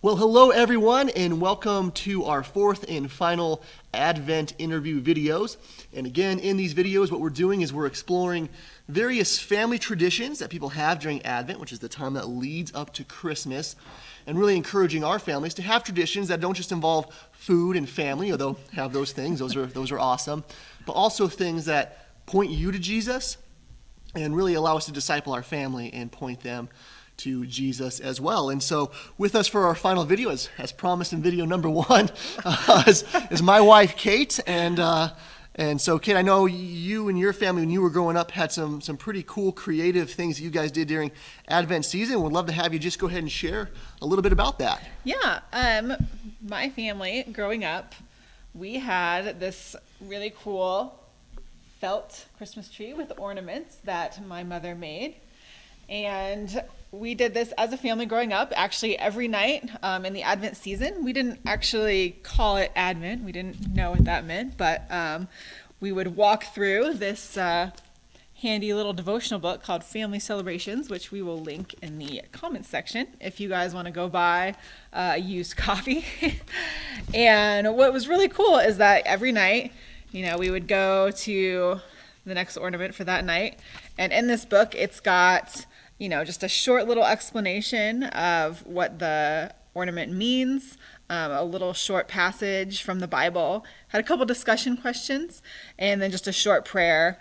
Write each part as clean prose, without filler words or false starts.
Well, hello everyone, and welcome to our fourth and final Advent interview videos. And again, in these videos, what we're doing is we're exploring various family traditions that people have during Advent, which is the time that leads up to Christmas, and really encouraging our families to have traditions that don't just involve food and family, although have those things, those are awesome, but also things that point you to Jesus and really allow us to disciple our family and point them to Jesus as well. And so with us for our final video, as promised in video number one, is my wife, Kate. And so, Kate, I know you and your family, when you were growing up, had some pretty cool creative things that you guys did during Advent season. We'd love to have you just go ahead and share a little bit about that. Yeah, my family, growing up, we had this really cool felt Christmas tree with ornaments that my mother made. And we did this as a family growing up, actually every night in the Advent season. We didn't actually call it Advent. We didn't know what that meant, but we would walk through this handy little devotional book called Family Celebrations, which we will link in the comments section if you guys want to go buy a used copy. And what was really cool is that every night, we would go to the next ornament for that night. And in this book, it's got just a short little explanation of what the ornament means, a little short passage from the Bible, had a couple discussion questions, and then just a short prayer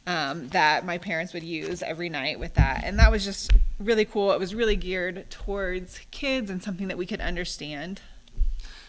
that my parents would use every night with that. And that was just really cool. It was really geared towards kids and something that we could understand.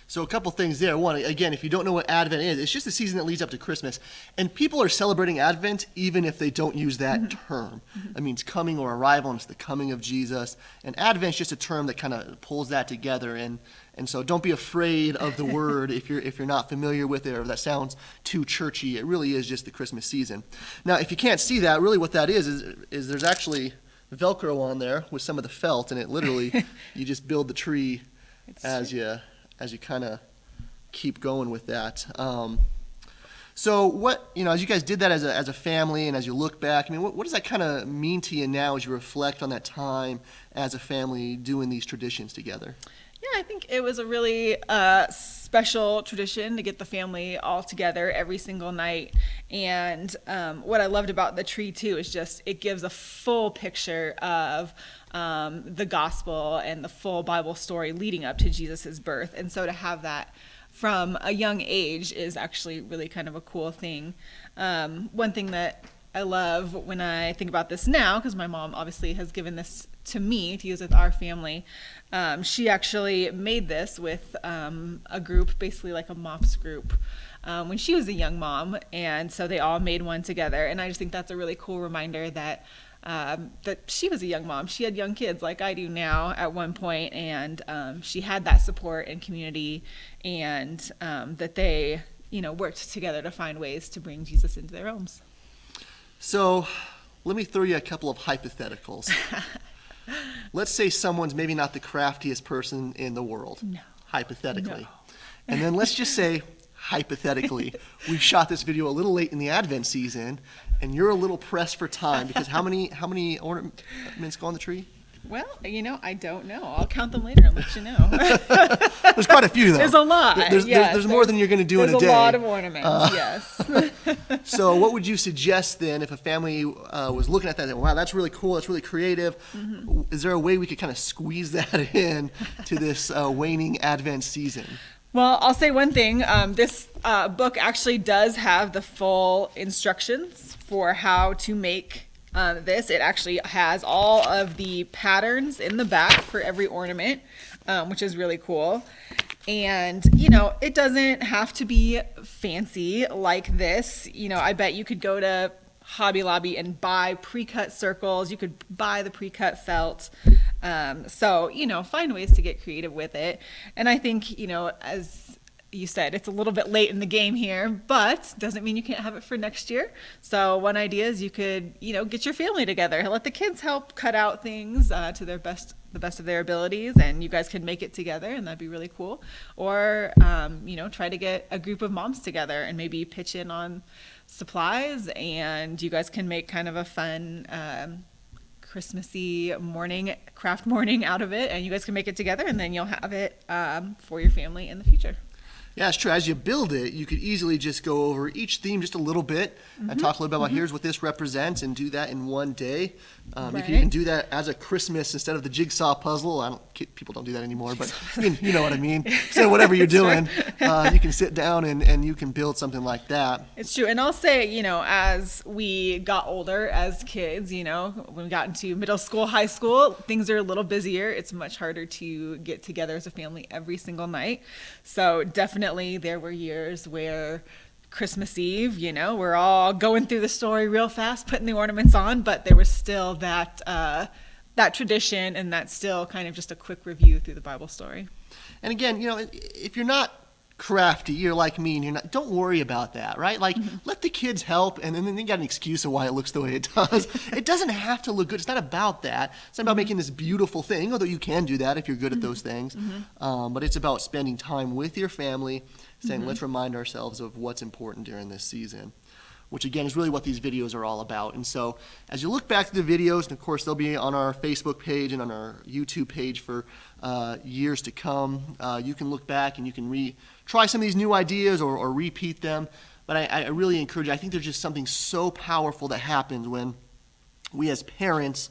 So a couple things there. One, again, if you don't know what Advent is, it's just the season that leads up to Christmas. And people are celebrating Advent even if they don't use that term. It means coming or arrival, and it's the coming of Jesus. And Advent's just a term that kind of pulls that together. And so don't be afraid of the word if you're not familiar with it or if that sounds too churchy. It really is just the Christmas season. Now, if you can't see that, really what that is there's actually Velcro on there with some of the felt, and it literally, you just build the tree as you kind of keep going with that. So what, as you guys did that as a family and as you look back, what does that kind of mean to you now as you reflect on that time as a family doing these traditions together? Yeah, I think it was a really special tradition to get the family all together every single night. And what I loved about the tree, too, is just it gives a full picture of the gospel and the full Bible story leading up to Jesus' birth. And so to have that from a young age is actually really kind of a cool thing. One thing that I love when I think about this now, because my mom obviously has given this to me to use with our family, she actually made this with a group, basically like a MOPS group, when she was a young mom, and so they all made one together. And I just think that's a really cool reminder that she was a young mom. She had young kids like I do now at one point, and she had that support and community, and that they worked together to find ways to bring Jesus into their homes. So let me throw you a couple of hypotheticals. Let's say someone's maybe not the craftiest person in the world, hypothetically. No. And then let's just say, hypothetically, we shot this video a little late in the Advent season, and you're a little pressed for time because how many ornaments go on the tree? Well, I don't know. I'll count them later and let you know. There's quite a few, though. There's a lot. There's more than you're going to do in a day. There's a lot of ornaments, yes. So what would you suggest then if a family was looking at that and, wow, that's really cool, that's really creative. Is there a way we could kind of squeeze that in to this waning Advent season? Well, I'll say one thing. This book actually does have the full instructions for how to make this. It actually has all of the patterns in the back for every ornament, which is really cool. And, it doesn't have to be fancy like this. I bet you could go to Hobby Lobby and buy pre-cut circles. You could buy the pre-cut felt. So, find ways to get creative with it. And I think, as you said, it's a little bit late in the game here, but doesn't mean you can't have it for next year. So one idea is you could, get your family together, let the kids help cut out things to the best of their abilities, and you guys can make it together, and that'd be really cool. Or, try to get a group of moms together and maybe pitch in on supplies, and you guys can make kind of a fun Christmassy morning, craft morning out of it, and you guys can make it together, and then you'll have it for your family in the future. Yeah, it's true. As you build it, you could easily just go over each theme just a little bit and talk a little bit about here's what this represents and do that in one day. You can even do that as a Christmas instead of the jigsaw puzzle. People don't do that anymore, but you know what I mean. So whatever you're doing, you can sit down and you can build something like that. It's true. And I'll say, as we got older as kids, when we got into middle school, high school, things are a little busier. It's much harder to get together as a family every single night. So definitely there were years where Christmas Eve, we're all going through the story real fast, putting the ornaments on, but there was still that tradition, and that's still kind of just a quick review through the Bible story. And again, if you're not crafty, you're like me, and don't worry about that, right? Like, let the kids help, and then they got an excuse of why it looks the way it does. It doesn't have to look good. It's not about that. It's not about making this beautiful thing, although you can do that if you're good at those things. But it's about spending time with your family, saying, let's remind ourselves of what's important during this season, which again is really what these videos are all about. And so as you look back to the videos, and of course they'll be on our Facebook page and on our YouTube page for years to come, you can look back and you can try some of these new ideas or repeat them. But I really encourage you. I think there's just something so powerful that happens when we as parents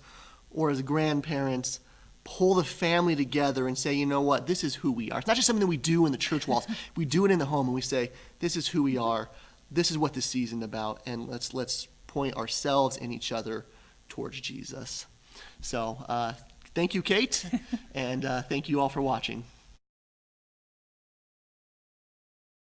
or as grandparents pull the family together and say, you know what, this is who we are. It's not just something that we do in the church walls. We do it in the home, and we say, this is who we are. This is what this season's about, and let's point ourselves and each other towards Jesus. So thank you, Kate, and thank you all for watching.